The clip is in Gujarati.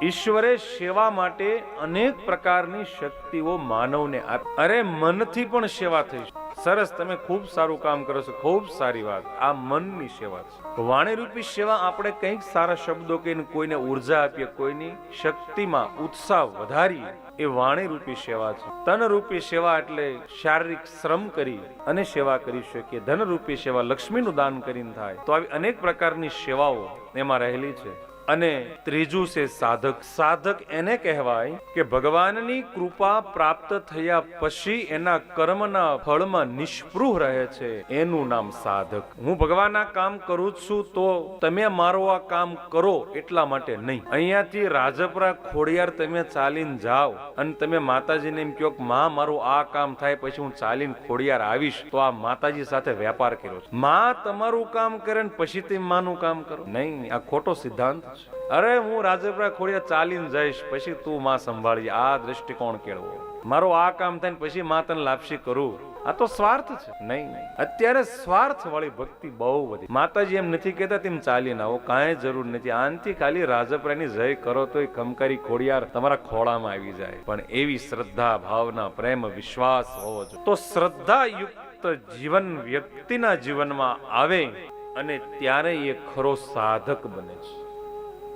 ઈશ્વરે સેવા માટે અનેક પ્રકારની શક્તિઓ માનવને આપી. અરે મનથી પણ સેવા થઈ. સરસ, તમે ખૂબ સારું કામ કરો છો, ખૂબ સારી વાત. આ મનની સેવા છે. વાણી રૂપી સેવા આપણે કંઈક સારા શબ્દો કહીને કોઈને ઉર્જા આપીએ, કોઈની શક્તિમાં ઉત્સાહ વધારીએ, એ વાણી રૂપી સેવા છે. તન રૂપી સેવા એટલે શારીરિક શ્રમ કરી અને સેવા કરી શકીએ. ધન રૂપી સેવા લક્ષ્મીનું દાન કરીને થાય. તો આવી અનેક પ્રકારની સેવાઓ એમાં રહેલી છે. અને ત્રીજું છે સાધક. સાધક એને કહેવાય કે ભગવાનની કૃપા પ્રાપ્ત થયા પછી એના કર્મના ફળમાં નિષ્પૃહ રહે છે, એનું નામ સાધક. હું ભગવાનના કામ કરું છું તો તમે મારો આ કામ કરો એટલા માટે નહીં. અહીંયાથી રાજપરા ખોડિયાર તમે ચાલીને જાઓ અને તમે માતાજીને એમ કહો કે માં મારું આ કામ થાય પછી હું ચાલીને ખોડિયાર આવીશ, તો આ માતાજી સાથે વેપાર કર્યો છે. માં તમારું કામ કરે ને પછી તમે માનું કામ કરો, નહીં. આ ખોટો સિદ્ધાંત. અરે હું રાજપરા ખોડિયાર ચાલીને જઈશ પછી તું માં સંભાળી, આ દ્રષ્ટિકોણ કેળવો. મારો આ કામ થાય પછી માં તને લાપસી કરું, આ તો સ્વાર્થ છે. નહીં, અત્યારે સ્વાર્થ વાળી ભક્તિ બહુ વધી. માતાજી એમ નથી કહેતા તેમ ચાલીને આવો, કાંઈ જરૂર નથી. આનથી ખાલી રાજપરાની જય કરો તો એ ખમકારી ખોડિયાર તમારા ખોળામાં આવી જાય. પણ એવી શ્રદ્ધા, ભાવના, પ્રેમ, વિશ્વાસ હોવો જોઈએ. તો શ્રદ્ધા યુક્ત જીવન વ્યક્તિના જીવનમાં આવે અને ત્યારે એ ખરો સાધક બને છે.